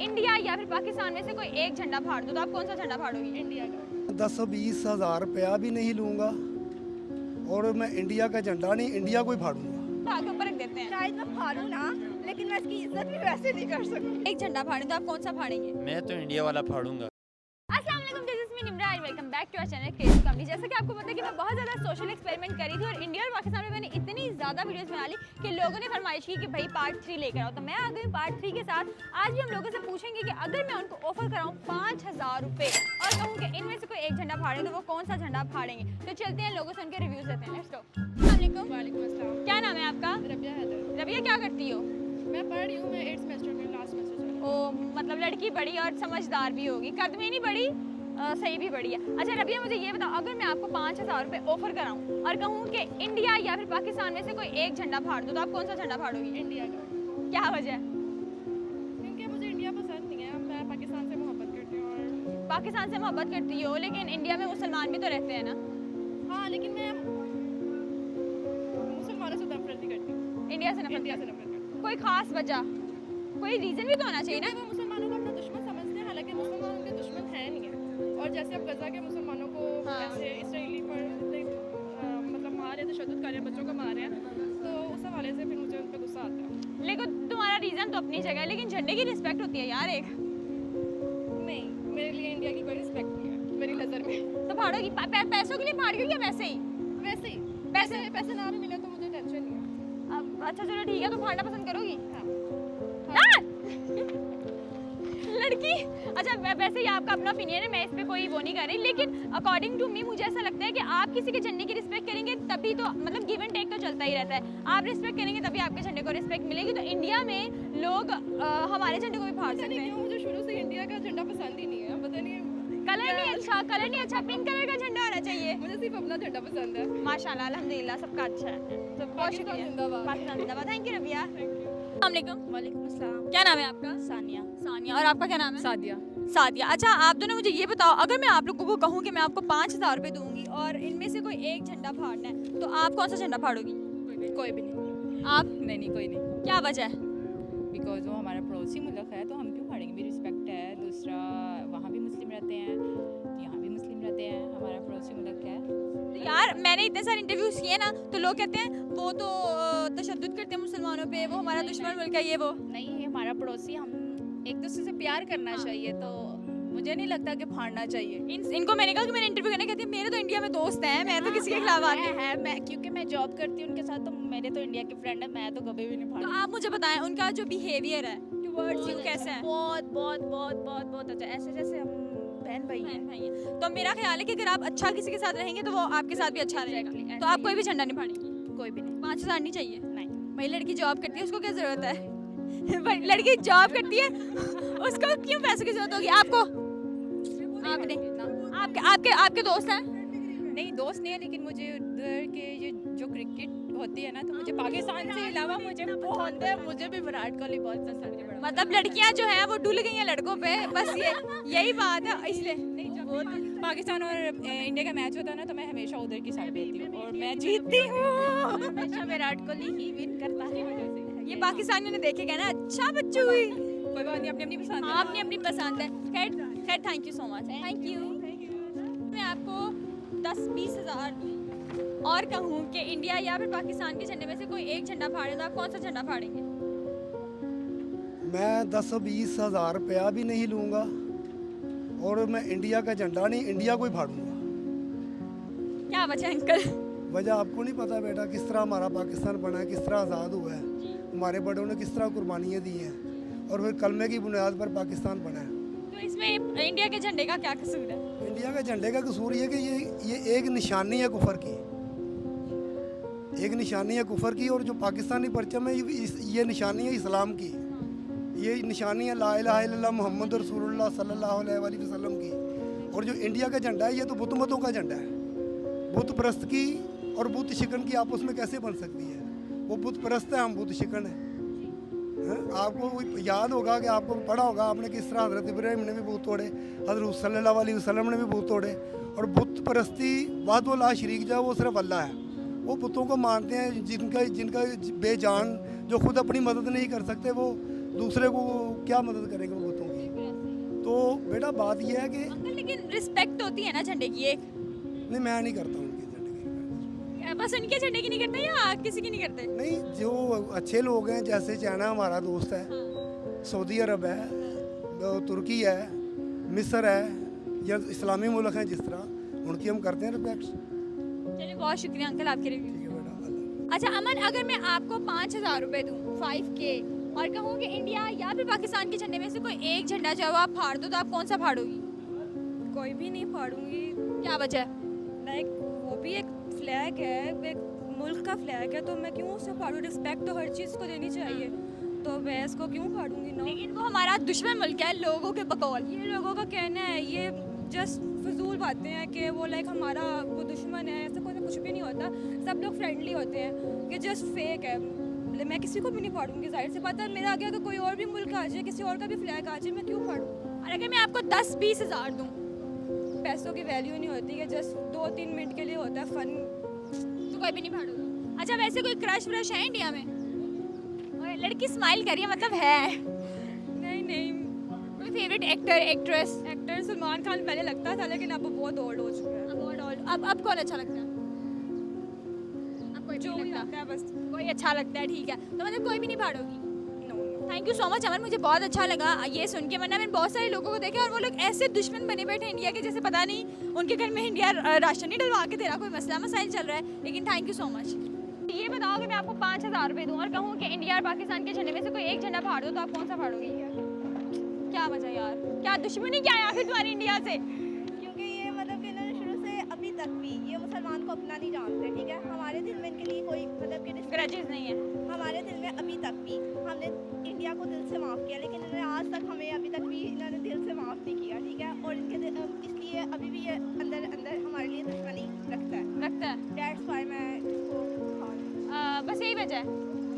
India या फिर पाकिस्तान में से कोई एक झंडा फाड़ दो तो आप कौन सा झंडा फाड़ोगी? इंडिया का। 10-20 हज़ार रुपया भी नहीं लूँगा और मैं इंडिया का झंडा नहीं, इंडिया को ही फाड़ूंगा। तो आगे ऊपर रख देते हैं। शायद मैं फाड़ू ना, लेकिन मैं इसकी इज्जत भी वैसे नहीं कर सकती। एक झंडा फाड़े तो आप कौन सा फाड़ेंगे? मैं तो इंडिया वाला फाड़ूंगा। अस्सलाम वालेकुम, this is me Nimra and welcome back to our channel crazy comedy. जैसा कि आपको पता है कि मैं बहुत ज़्यादा सोशल एक्सपेरिमेंट करी थी और इंडिया और पाकिस्तान में मैंने इतनी ज़्यादा वीडियोस बना ली कि लोगों ने फरमाइश की कि भाई पार्ट 3 लेकर आओ। तो मैं आ गई पार्ट 3 के साथ। आज भी हम लोगों से पूछेंगे कि अगर मैं उनको ऑफर कराऊँ 5000 रुपये और कहूँ कि इनमें से कोई एक झंडा फाड़े तो वो कौन सा झंडा फाड़ेंगे। तो चलते हैं लोगों से उनके रिव्यूज़ लेते हैं। Let's go. अस्सलाम वालेकुम अस्सलाम। क्या नाम है आपका? रबिया हैदर। रबिया, क्या करती हो? मैं पढ़ रही हूँ, मैं 8th सेमेस्टर में, लास्ट सेमेस्टर चल रहा ओ मतलब लड़की बड़ी और समझदार भी होगी, कद में नहीं बड़ी, सही भी बड़ी है। अच्छा रबिया, मुझे ये बताओ, अगर मैं आपको 5000 रुपये ऑफर कराऊं और कहूँ कि इंडिया या फिर पाकिस्तान में से कोई एक झंडा फाड़ दो तो आप कौन सा झंडा फाड़ोगी? है। इंडिया का। क्या वजह है? क्योंकि मुझे इंडिया पसंद नहीं है, मैं पाकिस्तान से मोहब्बत करती हूँ। और पाकिस्तान से मोहब्बत करती हो लेकिन इंडिया में मुसलमान भी तो रहते हैं ना। हाँ, लेकिन मैं मुसलमानों से नफरत नहीं करती। इंडिया से नफरत इंडिया से करती नफरत करती हो? कोई खास वजह, कोई रीज़न भी तो होना चाहिए हूँ। ना। वो मुसलमानों को अपना दुश्मन समझते हैं, हालांकि मुसलमान उनके दुश्मन है नहीं है। और जैसे अब गजा के मुसलमानों को हाँ। ऐसे इसराइली पर मतलब मार रहे, तशद्दुद कर रहे हैं, बच्चों को मार रहे हैं, तो उस हवाले से फिर मुझे उन पर गुस्सा आता है। लेकिन तुम्हारा रीज़न तो अपनी जगह है, लेकिन झंडे की रिस्पेक्ट होती है यार एक। नहीं, मेरे लिए इंडिया की कोई रिस्पेक्ट नहीं है मेरी नज़र में। तो फाड़ोगी पैसों के लिए फाड़ोगी या वैसे ही? वैसे ही पैसे ना भी मिले तो मुझे टेंशन नहीं है। अब अच्छा चलो ठीक है, तो फाड़ना पसंद करोगी हाँ। ना? लड़की, अच्छा वैसे ही आपका अपना ओपिनियन है, मैं इस पे कोई वो नहीं कर रही, लेकिन अकॉर्डिंग टू मी मुझे ऐसा लगता है कि आप किसी के झंडे की रिस्पेक्ट करेंगे तभी तो, मतलब गिव एंड टेक तो चलता ही रहता है। आप रिस्पेक्ट करेंगे तभी आपके झंडे को रिस्पेक्ट मिलेगी। तो इंडिया में लोग हमारे झंडे को भी फाड़ पता सकते नहीं हैं। क्यों मुझे शुरू से इंडिया का झंडा पसंद ही नहीं है, पता नहीं। कलर नहीं अच्छा, कलर नहीं अच्छा, पिंक कलर का झंडा होना चाहिए। मुझे सिर्फ अपना झंडा पसंद है। माशाल्लाह, अल्हम्दुलिल्लाह, सबका अच्छा है। तो बहुत पाकिस्तान शुक्रिया। जिंदाबाद। पाकिस्तान जिंदाबाद। Thank you Rabia. अस्सलाम वालेकुम अस्सलाम। क्या नाम है आपका? सानिया। सानिया। और आपका क्या नाम है? सादिया। सादिया। अच्छा आप दोनों मुझे ये बताओ, अगर मैं आप लोगों को कहूँ कि मैं आपको 5000 रुपये दूंगी और इनमें से कोई एक झंडा फाड़ना है तो आप कौन सा झंडा फाड़ोगी? कोई भी नहीं। आप? नहीं कोई नहीं। क्या वजह है? बिकॉज वो हमारा पड़ोसी मुल्क है तो हम क्यों फाड़ेंगे, भी रिस्पेक्ट है। दूसरा, वहाँ भी मुस्लिम रहते हैं, यहाँ भी मुस्लिम रहते हैं, हमारा पड़ोसी मुल्क है। यार मैंने इतने सारे इंटरव्यूज किए ना, तो लोग कहते हैं वो तो तशद्दुद करते हैं मुसलमानों पे, वो हमारा दुश्मन मुल्क है, ये वो। नहीं, हमारा पड़ोसी, हम एक दूसरे से प्यार करना चाहिए, तो मुझे नहीं लगता कि फाड़ना चाहिए। इनको मैंने कहा कि मैंने इंटरव्यू करने, कहती है मेरे तो इंडिया में दोस्त हैं, मैं तो किसी के खिलाफ आती हूँ। है, मैं क्योंकि मैं जॉब करती हूँ उनके साथ, तो मेरे तो इंडिया के फ्रेंड है, मैं तो कभी भी नहीं तो फाड़ूंगी। आप मुझे बताएं उनका जो बिहेवियर है टुवर्ड्स यू कैसा है? बहुत बहुत बहुत बहुत बहुत अच्छा, ऐसे जैसे हम बहन भाई हैं। बहन भाई हैं। तो मेरा ख्याल है कि अगर आप अच्छा किसी के साथ रहेंगे तो वो आपके साथ भी अच्छा रहेगा। Exactly, तो आप कोई भी झंडा नहीं फाड़ेंगी? कोई भी नहीं। 5000 नहीं चाहिए? नहीं। भाई लड़की जॉब करती है, उसको क्या जरूरत है? भाई लड़की जॉब करती है, उसको क्यों पैसों की जरूरत होगी? आपको? आपने? आपके आपके आपके दोस्त हैं? नहीं, दोस्त नहीं है, लेकिन मुझे उधर के ये जो क्रिकेट होती है ना, तो मुझे पाकिस्तान से अलावा मुझे बहुत है, मुझे भी विराट कोहली बहुत पसंद है। बड़ा मतलब लड़कियां जो हैं वो डुल गई हैं लड़कों पे, बस यही बात है इसलिए। नहीं, जब वो पाकिस्तान और इंडिया का मैच होता है ना, तो मैं हमेशा उधर की साइड रहती हूँ और मैं जीतती हूँ। हमेशा विराट कोहली ही विन करता है। ये पाकिस्तानियों ने देखे गए ना, अच्छा बच्चू हुई। कोई बात नहीं, अपनी अपनी पसंद है। हाँ, अपनी अपनी पसंद है। खैर खैर, thank you so much. Thank you. मैं आपको 10-20 हज़ार दूँ और कहूँ कि इंडिया या फिर पाकिस्तान के झंडे में से कोई एक झंडा फाड़े तो आप कौन सा झंडा फाड़ेंगे? मैं 10-20 हज़ार रुपया भी नहीं लूँगा और मैं इंडिया का झंडा नहीं, इंडिया को ही फाड़ूंगा। क्या वजह है अंकल? वजह आपको नहीं पता बेटा, किस तरह हमारा पाकिस्तान बना है, किस तरह आज़ाद हुआ है, हमारे बड़ों ने किस तरह कुर्बानियाँ दी हैं और फिर कलमे की बुनियाद पर पाकिस्तान बना है। तो इसमें इंडिया के झंडे का क्या कसूर है? इंडिया के झंडे का कसूर ये कि ये एक निशानी है कुफर की, एक निशानी है कुफर की, और जो पाकिस्तानी परचम है ये निशानी है इस्लाम की, ये निशानी है ला इलाहा इल्लल्लाह मुहम्मद रसूलुल्लाह सल्लल्लाहु अलैहि वसल्लम की। और जो इंडिया का झंडा है ये तो बुत मतों का झंडा है। बुत परस्त की और बुत शिकन की आपस में कैसे बन सकती है? वो बुत परस्त है, हम बुत शिकन है। आपको याद होगा कि आपको पढ़ा होगा आपने किस तरह हज़रत इब्राहिम ने भी बूत तोड़े, हज़रत सल्लल्लाहु अलैहि वसल्लम ने भी बूत तोड़े। और बुत परस्ती वाहदो ला शरीक जो है वो सिर्फ अल्लाह है। वो बुतों को मानते हैं जिनका बेजान, जो खुद अपनी मदद नहीं कर सकते, वो दूसरे को क्या मदद करेंगे वो बुतों की। बेटा बात यह है कि अंकल लेकिन रिस्पेक्ट होती है ना झंडे की एक, नहीं मैं नहीं करता उनके झंडे की। बस उनके झंडे की नहीं करते या किसी की नहीं करते? नहीं, जो अच्छे लोग हैं, जैसे चाइना हमारा दोस्त है, सऊदी अरब है, तुर्की है, मिस्र है, या इस्लामी मुल्क हैं जिस तरह, उनकी हम करते हैं रिस्पेक्ट। चलिए बहुत शुक्रिया अंकल आपके रिव्यू। ठीक है बेटा, अल्लाह। अच्छा अमन, अगर मैं आपको 5,000 रुपए दूँ 5K और कहूँ कि इंडिया या फिर पाकिस्तान के झंडे में से कोई एक झंडा जो है वो आप फाड़ दो, तो आप कौन सा फाड़ोगी? कोई भी नहीं फाड़ूंगी। क्या वजह? लाइक वो भी एक फ्लैग है, एक मुल्क का फ्लैग है, तो मैं क्यों उसे फाड़ूं? रिस्पेक्ट तो हर चीज़ को देनी चाहिए, तो मैं इसको क्यों फाड़ूंगी? नो, लेकिन वो हमारा दुश्मन मुल्क है, लोगों के बकौल। ये लोगों का कहना है, ये जस्ट फजूल बातें हैं कि वो लाइक हमारा वो दुश्मन है, ऐसा कुछ भी नहीं होता। सब लोग फ्रेंडली होते हैं, ये जस्ट फेक है। मैं किसी को भी नहीं फाड़ूंगी, जाहिर सी बात है। मेरा आगे अगर कोई और भी मुल्क आ जाए, किसी और का भी फ्लैग आ जाए, मैं क्यों फाड़ूं? और अगर मैं आपको 10-20 हज़ार दूँ पैसों की वैल्यू नहीं होती है, जस्ट 2-3 मिनट के लिए होता है फन। तो कोई भी नहीं फाड़ोगी? अच्छा वैसे कोई क्रश व्रश है इंडिया में? और लड़की स्माइल कर रही है, मतलब है। नहीं, कोई favourite actor actress? Actor Salman Khan पहले लगता था, लेकिन अब वो बहुत ओल्ड हो चुका है। अब कौन अच्छा लगता है? अब कोई जो भी भी लगता लगता है बस। कोई अच्छा लगता है, ठीक है। तो मतलब कोई भी नहीं फाड़ोगी? No. Thank you so much Aman, मुझे बहुत अच्छा लगा ये सुन के। वरना मैंने बहुत सारे लोगों को देखा और वो लोग ऐसे दुश्मन बने बैठे इंडिया के, जैसे पता नहीं उनके घर में इंडिया राशन नहीं डलवा के दे रहा, कोई मसला मसाइल चल रहा है। लेकिन थैंक यू सो मच। ये बताओ कि मैं आपको 5,000 रुपये दूँ और कहूँ कि इंडिया और पाकिस्तान के झंडे में से कोई एक झंडा फाड़ दो, तो आप कौन सा फाड़ोगी? क्या वजह यार, क्या दुश्मनी क्या है आखिर तुम्हारी इंडिया से? क्योंकि ये मतलब कि इन्होंने शुरू से अभी तक भी ये मुसलमान को अपना नहीं जानते, ठीक है। हमारे दिल में इनके लिए कोई मतलब कि ग्रजेस नहीं है हमारे दिल में अभी तक भी हमने इंडिया को दिल से माफ़ किया, लेकिन इन्होंने आज तक हमें अभी तक भी इन्होंने दिल से माफ़ नहीं किया, ठीक है। और इसलिए अभी भी ये अंदर अंदर हमारे लिए दुश्मनी रखता है। दैट्स व्हाई मैं इसको बस यही वजह है।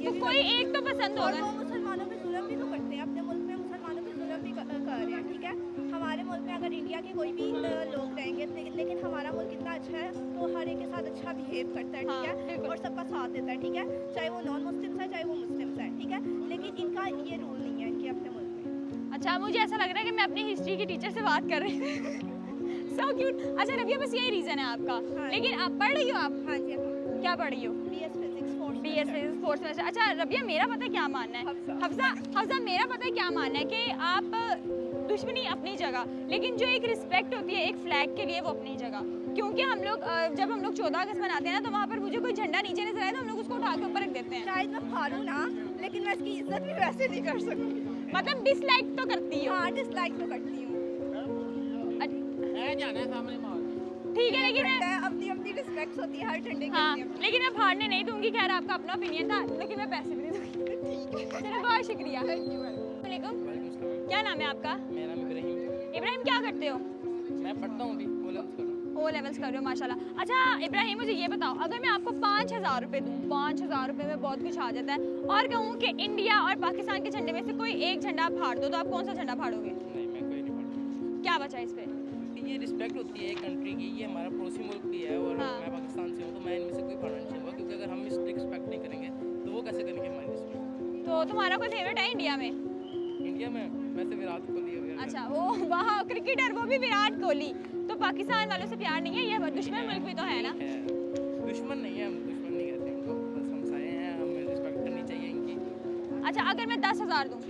ये तो भी कोई एक तो पसंद और होगा। वो मुसलमानों पे जुल्म भी तो करते हैं, अपने मुल्क में मुसलमानों पे जुल्म भी कर रहे हैं, ठीक है। हमारे मुल्क में अगर इंडिया के कोई भी लोग रहेंगे, लेकिन हमारा मुल्क इतना अच्छा है, तो हर एक के साथ अच्छा बिहेव करता है, हाँ, ठीक है। बिल्कुल। और सबका साथ देता है, ठीक है। चाहे वो नॉन मुस्लिम्स है, चाहे वो मुस्लिम्स है, ठीक है। लेकिन इनका ये रूल नहीं है इनके अपने मुल्क में। अच्छा मुझे ऐसा लग रहा है कि मैं अपनी हिस्ट्री की टीचर से बात कर रही हूँ। So cute. अच्छा रबिया, बस यही रीज़न है आपका? हाँ। लेकिन आप पढ़ रही हो? आप हाँ जी, क्या पढ़ रही हो? BS physics fourth semester. अच्छा रबिया, मेरा पता है क्या मानना है? हफ्सा मेरा पता है क्या मानना है कि आप दुश्मनी अपनी जगह, लेकिन जो एक रिस्पेक्ट होती है एक फ्लैग के लिए, वो अपनी जगह। क्योंकि हम लोग जब हम लोग 14 अगस्त मनाते हैं ना, तो वहाँ पर मुझे कोई झंडा नीचे नजर आए तो हम लोग उसको उठा के ऊपर रख देते हैं। शायद मैं फाड़ूं ना, लेकिन मैं इसकी इज्जत भी वैसे नहीं कर सकती। मतलब डिसलाइक तो करती हो? हाँ, डिसलाइक तो करती हूँ। ठीक है, लेकिन मैं अपनी अपनी रिस्पेक्ट होती है हर झंडे की। हाँ, लेकिन मैं फाड़ने नहीं दूंगी। खैर आपका अपना ओपिनियन था, लेकिन मैं पैसे भी नहीं दूंगी। चलो बहुत शुक्रिया। वालेकुम। क्या नाम है आपका? मेरा नाम इब्राहिम। इब्राहिम, क्या करते हो? मैं पढ़ता हूँ अभी, ओ लेवल्स कर रहे हो, माशाल्लाह। अच्छा इब्राहिम, मुझे ये बताओ, अगर मैं आपको 5,000 रुपये दूँ, 5,000 रुपये में बहुत कुछ आ जाता है, और कहूँ कि इंडिया और पाकिस्तान के झंडे में से कोई एक झंडा फाड़ दो, तो आप कौन सा झंडा फाड़ोगे? नहीं, मैं कोई नहीं पढ़ता। क्या बचा इस पर? ये रिस्पेक्ट होती है एक कंट्री की, ये हमारा पड़ोसी मुल्क भी है, और हाँ। मैं पाकिस्तान से हूँ, तो मैं इनमें से कोई फाड़ना नहीं चाहूँगा, क्योंकि अगर हम इसकी रिस्पेक्ट नहीं करेंगे तो वो कैसे करेंगे हमारी रिस्पेक्ट? तो तुम्हारा कोई फेवरेट है इंडिया में? इंडिया में वैसे विराट कोहली है। अच्छा वो वहाँ क्रिकेटर, वो भी विराट कोहली। तो पाकिस्तान वालों से प्यार नहीं है? ये दुश्मन मुल्क भी तो है ना? दुश्मन नहीं है, हम दुश्मन नहीं कहते इनको, बस हमसाए हैं, हमें रिस्पेक्ट करनी चाहिए इनकी। अच्छा अगर मैं 10,000 दूँ?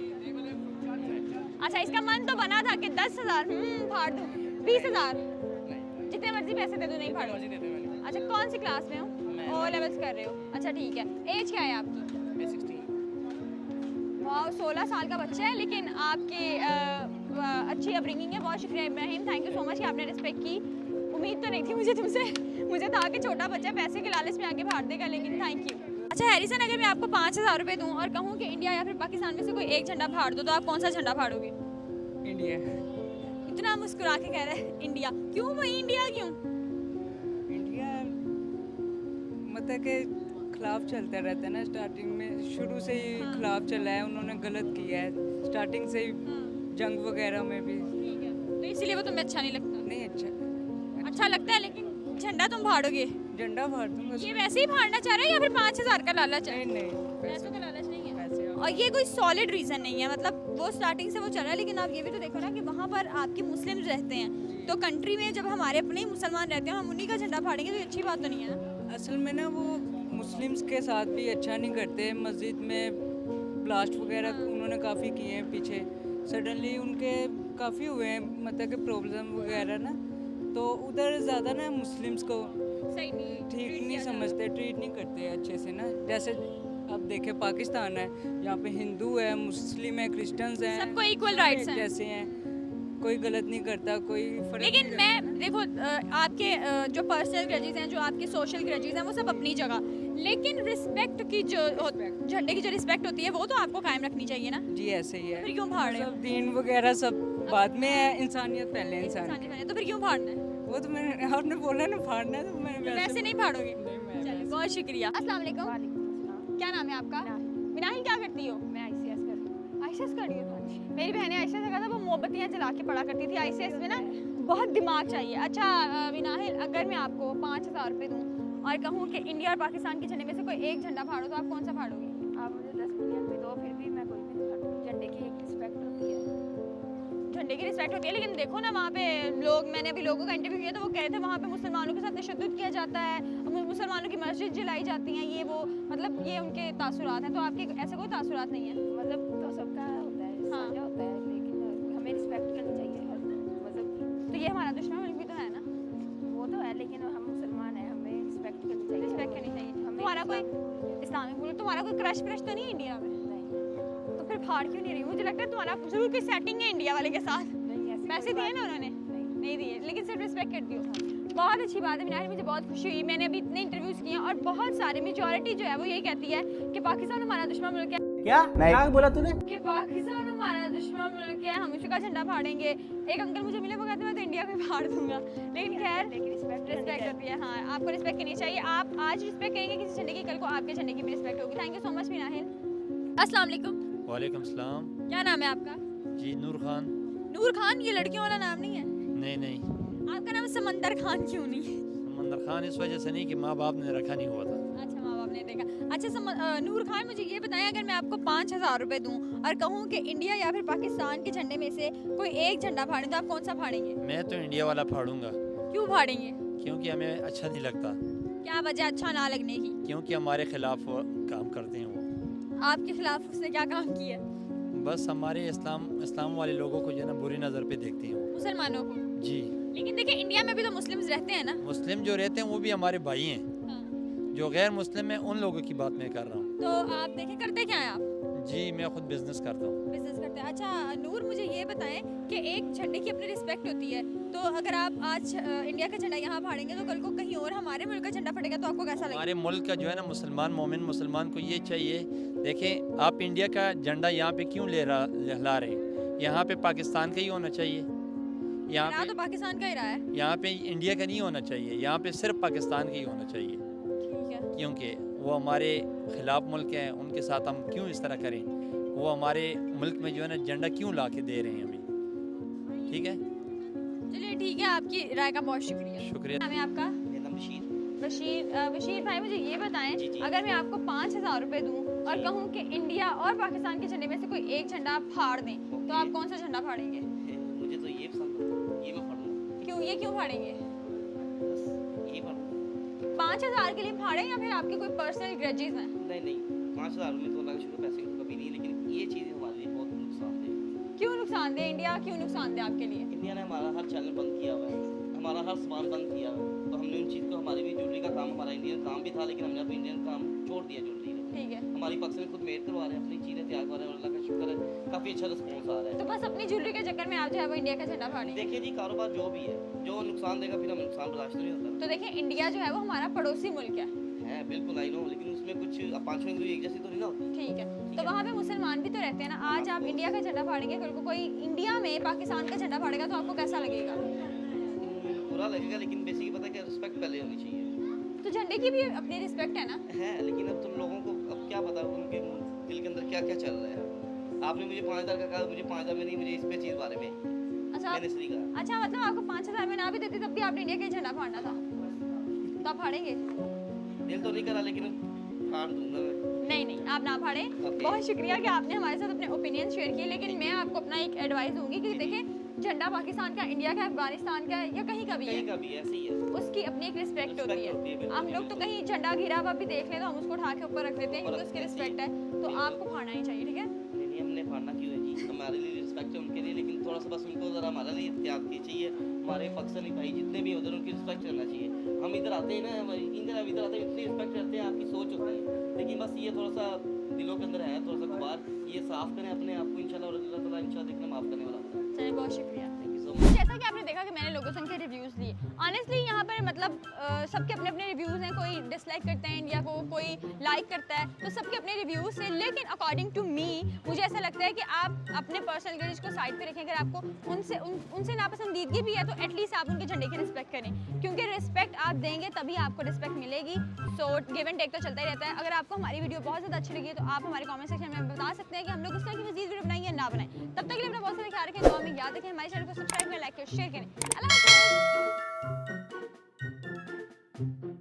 अच्छा इसका मन तो बना था कि 10,000 फाड़ दूँ। 20,000? नहीं, जितने मर्जी पैसे दे दो, नहीं फाड़ो? मर्जी देते मैंने। अच्छा कौन सी क्लास में हो? मैं ओ लेवल्स कर रहे हो। अच्छा ठीक है। एज क्या है आपकी? मैं 16। वाह, 16 साल का बच्चा है, लेकिन आपकी अच्छी अपब्रिंगिंग है। बहुत शुक्रिया Ibrahim, thank you so much कि आपने रिस्पेक्ट की। उम्मीद तो नहीं थी मुझे तुमसे, मुझे था कि छोटा बच्चा पैसे के लालच में आके फाड़ देगा, लेकिन थैंक यू। अच्छा हैरिसन, अगर मैं आपको 5,000 रुपये दूँ और कहूँ कि इंडिया या फिर पाकिस्तान में से कोई एक झंडा फाड़ दो, तो आप कौन सा झंडा फाड़ोगे? इंडिया। इतना मुस्कुरा के कह रहा है इंडिया। क्यों वही इंडिया क्यों? इंडिया मतलब के खिलाफ चलता रहता है ना, स्टार्टिंग में शुरू से ही खिलाफ चला है, उन्होंने गलत किया है स्टार्टिंग से ही, जंग वगैरह में भी। ठीक है, तो इसीलिए वो तुम्हें अच्छा नहीं लगता? नहीं अच्छा लगता है, लेकिन झंडा तुम फाड़ोगे? झंडा फाड़ दूँ बस। ये वैसे ही फाड़ना चाह रहे हैं या फिर 5,000 का लालच है? नहीं पैसों का लालच नहीं है। पैसे और ये कोई सॉलिड रीज़न नहीं है, मतलब वो स्टार्टिंग से वो चल रहा है, लेकिन आप ये भी तो देखो ना कि वहाँ पर आपके मुस्लिम रहते हैं, तो कंट्री में जब हमारे अपने ही मुसलमान रहते हैं हम उन्हीं का झंडा फाड़ेंगे तो ये अच्छी बात तो नहीं है ना। असल में ना वो मुस्लिम्स के साथ भी अच्छा नहीं करते, मस्जिद में ब्लास्ट वगैरह उन्होंने काफ़ी किए हैं पीछे, सडनली उनके काफ़ी हुए हैं मतलब कि प्रॉब्लम वगैरह ना, तो उधर ज़्यादा ना मुस्लिम्स को सही नहीं ठीक नहीं समझते, ट्रीट नहीं करते अच्छे से ना। जैसे अब देखें पाकिस्तान है, यहाँ पे हिंदू है, मुस्लिम है, क्रिश्चियंस हैं, सबको equal सब rights एक हैं। जैसे हैं, कोई गलत नहीं करता, कोई फर्क लेकिन नहीं मैं देखो आपके जो पर्सनल ग्रजेस हैं, जो आपके सोशल ग्रजेस हैं, वो सब अपनी जगह, लेकिन रिस्पेक्ट की जो झंडे की जो रिस्पेक्ट होती है वो तो आपको कायम रखनी चाहिए ना। करता। जी ऐसे ही है, फिर क्यों फाड़ रहे हो? सब दीन वगैरह सब बाद में है, इंसानियत पहले इंसान इंसानी बने तो फिर क्यों फाड़ना है? वो तो मैंने आपने बोला ना फाड़ना है, तो मैंने तो वैसे नहीं फाड़ोगे? नहीं, मैं चलिए बहुत शुक्रिया। अस्सलाम वालेकुम, क्या नाम है आपका? मिनाहिल, क्या करती हो? मैं ICS कर रही हूँ। आयशा कर रही हो? मेरी बहन आयशा से कहा था वो मोमबत्तियाँ जला के पढ़ा करती थी। ICS में ना बहुत दिमाग चाहिए। अच्छा मिनाहिल, अगर मैं आपको 5,000 रुपये दूँ और कहूँ कि इंडिया और पाकिस्तान के झंडे में से कोई एक झंडा फाड़ो, तो आप कौन सा फाड़ोगे? आप मुझे 10 मिलियन भी दो, फिर भी मैं कोई भी नहीं फाड़ूंगी। झंडे की एक रिस्पेक्ट होती है। झंडे की रिस्पेक्ट होती है, लेकिन देखो ना वहाँ पे लोग, मैंने अभी लोगों का इंटरव्यू किया तो वो कह रहे थे वहाँ पे मुसलमानों के साथ तशद्दुद किया जाता है, मुसलमानों की मस्जिद जलाई जाती हैं, ये वो, मतलब ये उनके तासुरात हैं। तो आपके ऐसे कोई तासुरात नहीं है? मतलब तो सबका होता है, हाँ। साझा होता है, लेकिन हमें रिस्पेक्ट करनी चाहिए हर मज़हब की। तो ये हमारा दुश्मन मुल्क भी तो है ना, वो तो है, लेकिन हम मुसलमान हैं, हमें रिस्पेक्ट करनी चाहिए। रिस्पेक्ट करनी चाहिए। हमें तुम्हारा कोई इस्लामिक मुल्क, तुम्हारा कोई क्रश व्रश तो नहीं है इंडिया में? नहीं, तो फिर फाड़ क्यों नहीं रही? मुझे लगता है तुम्हारा जरूर कोई सेटिंग है इंडिया वाले के साथ। नहीं ऐसी पैसे कोई दिए बात ना उन्होंने? नहीं। नहीं दिए, लेकिन सिर्फ रिस्पेक्ट करती हो। बहुत अच्छी बात है मिनाहिल, मुझे बहुत खुशी हुई। मैंने अभी इतने इंटरव्यूज़ किए हैं और बहुत सारे मेजॉरिटी जो है वो यही कहती है कि पाकिस्तान हमारा दुश्मन मुल्क है, क्या बोला तूने? कि पाकिस्तान हमारा दुश्मन मुल्क है, हम उसका झंडा फाड़ेंगे। एक अंकल मुझे मिले, वो कहते हैं मैं तो इंडिया को ही फाड़ दूंगा, लेकिन खैर रिस्पेक्ट करती है। हाँ, आपको रिस्पेक्ट करनी चाहिए। आप आज रिस्पेक्ट करेंगे किसी झंडे की, कल को आपके झंडे की भी रिस्पेक्ट होगी। Thank you so much Minahil. अस्सलाम वालेकुम, वालेकुम सलाम। क्या नाम है आपका? जी नूर खान। नूर खान, ये लड़कियों वाला नाम नहीं है? नहीं नहीं, आपका नाम समंदर खान क्यों नहीं है? समंदर खान इस वजह से नहीं कि माँ बाप ने रखा नहीं हुआ था। अच्छा, माँ बाप ने देखा। अच्छा नूर खान, मुझे ये बताएं, अगर मैं आपको 5,000 रुपये दूँ और कहूँ कि इंडिया या फिर पाकिस्तान के झंडे में से कोई एक झंडा फाड़ें, तो आप कौन सा फाड़ेंगे? मैं तो इंडिया वाला फाड़ूंगा, क्यों फाड़ेंगे? क्योंकि हमें अच्छा नहीं लगता, क्या वजह अच्छा ना लगने की? क्योंकि हमारे खिलाफ वो काम करते हैं। वो आपके खिलाफ उसने क्या काम किया? बस हमारे इस्लाम वाले लोगों को जो है ना बुरी नज़र पे देखते हैं वो। मुसलमानों को? जी, लेकिन देखिए इंडिया में भी तो मुस्लिम्स रहते हैं ना। मुस्लिम जो रहते हैं वो भी हमारे भाई हैं। हाँ। जो गैर मुस्लिम है उन लोगों की बात मैं कर रहा हूँ। तो आप देखें, करते क्या हैं आप? जी, मैं खुद बिजनेस करता हूँ। बिजनेस करते हैं। अच्छा नूर, मुझे ये बताएं कि एक झंडे की अपनी रिस्पेक्ट होती है, तो अगर आप आज इंडिया का झंडा यहाँ फाड़ेंगे तो कल को कहीं और हमारे मुल्क का झंडा फटेगा, तो आपको कैसा लगेगा? हमारे मुल्क का जो है ना मुसलमान मोमिन मुसलमान को ये चाहिए, देखें आप इंडिया का झंडा यहाँ पे क्यों लहला रहे हैं? यहाँ पे पाकिस्तान का ही होना चाहिए। यहाँ तो पाकिस्तान का ही रहा है। यहाँ पे इंडिया का नहीं होना चाहिए, यहाँ पे सिर्फ पाकिस्तान का ही होना चाहिए, ठीक है। क्योंकि वो हमारे खिलाफ मुल्क हैं, उनके साथ हम क्यों इस तरह करें? वो हमारे मुल्क में जो है ना झंडा क्यों ला के दे रहे हैं हमें? ठीक है, चलिए ठीक है, आपकी राय का बहुत शुक्रिया। शुक्रिया। नाम है आपका? मेरा नाम बशीर। बशीर भाई, मुझे ये बताएं, जी, जी। अगर मैं आपको 5,000 रुपये दूँ और कहूँ कि इंडिया और पाकिस्तान के झंडे में से कोई एक झंडा आप फाड़ दें, तो आप कौन सा झंडा फाड़ेंगे? मुझे तो ये पसंद है, ये मैं फाड़ूंगा। क्यों, ये क्यों फाड़ेंगे? बस ये फाड़ूंगा। 5,000 के लिए फाड़ें या फिर आपके कोई पर्सनल ग्रजेस हैं? नहीं 5,000 में तो अल्लाह का शुक्र पैसे तो कभी नहीं, लेकिन ये चीज़ें हमारे लिए बहुत नुकसानदेह। क्यों नुकसानदेह? इंडिया क्यों नुकसानदेह आपके लिए? इंडिया ने हमारा हर चैनल बंद किया हुआ है, हमारा हर सामान बंद किया हुआ है, तो हमने उन चीज़ को, हमारी भी ज्वेलरी का काम हमारा इंडियन काम भी था, लेकिन हमने अब इंडियन काम छोड़ दिया ज्वेलरी का। ठीक है। हमारी पाकिस्तान खुद मेड करवा रहे हैं, अपनी चीज़ें तैयार करवा रहे हैं और अल्लाह का शुक्र है काफ़ी अच्छा रिस्पॉन्स आ रहा है। तो बस अपनी ज्वेलरी के चक्कर में आप जो है वो इंडिया का झंडा फाड़ेंगे? देखिए जी, कारोबार जो भी है, जो नुकसान देगा फिर हमें नुकसान बर्दाश्त नहीं होता। तो देखिए इंडिया जो है वो हमारा पड़ोसी मुल्क है। बिल्कुल आई नो, लेकिन उसमें कुछ पाँचों हिंदू एक जैसी तो नहीं ना होती। ठीक है, तो वहाँ पे मुसलमान भी तो रहते हैं ना। आज आप इंडिया का झंडा फाड़ेंगे, कल को कोई इंडिया में पाकिस्तान का झंडा फाड़ेगा, तो आपको कैसा लगेगा? बुरा लगेगा, लेकिन बेसिकली पता है क्या, रिस्पेक्ट पहले होनी चाहिए। तो झंडे की भी अपनी रिस्पेक्ट है ना। है, लेकिन अब तुम लोगों को अब क्या पता उनके दिल के अंदर क्या क्या चल रहा है। आपने मुझे 5,000 का कहा, मुझे 5,000 में नहीं, मुझे इस पे चीज़ बारे में अच्छा मैंने इसलिए कहा। अच्छा, मतलब आपको 5,000 में ना भी देते तब भी आपने इंडिया का ही झंडा फाड़ना था, तो आप फाड़ेंगे? दिल तो नहीं करा, लेकिन फाड़ दूंगा मैं। नहीं नहीं, आप ना फाड़ें। बहुत शुक्रिया कि आपने हमारे साथ अपने ओपिनियन शेयर किए, लेकिन मैं आपको अपना एक एडवाइस दूंगी कि देखें, झंडा पाकिस्तान का, इंडिया का, अफगानिस्तान का या कहीं का भी है, कहीं का भी ऐसे ही है। उसकी अपनी एक रिस्पेक्ट होती Respect होती है, है। बिल्कुल, हम लोग तो कहीं झंडा गिरा हुआ भी देख लें तो हम उसको उठा के ऊपर रख देते हैं क्योंकि उसकी रिस्पेक्ट है, तो आपको फाड़ना ही चाहिए, ठीक है? नहीं नहीं, हमने फाड़ना क्यों है जी, हमारे लिए रिस्पेक्ट है उनके लिए, लेकिन थोड़ा सा बस उनको ज़रा हमारे लिए एहतियात की चाहिए। हमारे पाकिस्तानी भाई जितने भी उधर, उनकी रिस्पेक्ट करना चाहिए। हम इधर आते हैं ना, इधर आते हैं इतनी रिस्पेक्ट करते हैं, आपकी सोच होती है, लेकिन बस ये थोड़ा सा दिलों के अंदर है, थोड़ा सा गुबार, ये साफ़ करें अपने आप को, इंशाल्लाह और अल्लाह ताला इंशाल्लाह देखना माफ़ करने वाला होता है। चलिए, बहुत शुक्रिया। Thank you so much. जैसा कि आपने देखा कि मैंने लोगों से उनके रिव्यूज़ लिए, ऑनेस्टली यहाँ पर मतलब सबके अपने अपने रिव्यूज़ हैं, कोई डिसलाइक करते हैं इंडिया को, कोई लाइक करता है, तो सबके अपने रिव्यूज़ हैं, लेकिन अकॉर्डिंग टू मी मुझे ऐसा लगता है कि आप अपने पर्सनल ग्रज को साइड पे रखें। अगर आपको उनसे नापसंदीदगी भी है तो एटलीस्ट आप उनके झंडे की रिस्पेक्ट करें, क्योंकि रिस्पेक्ट आप देंगे तभी आपको रिस्पेक्ट मिलेगी। सो गिव एंड टेक तो चलता ही रहता है। अगर आपको हमारी वीडियो बहुत ज़्यादा अच्छी लगी है तो आप हमारे कमेंट सेक्शन में बता सकते हैं कि हम लोग इस तरह की मज़ीद वीडियो बनाएं या ना बनाएं। तब तक के लिए अपना बहुत सारा ख्याल रखें, दुआ में याद रखें, हमारे चैनल को सब्सक्राइब करें, लाइक करें, शेयर करें। अल्लाह हाफ़िज़।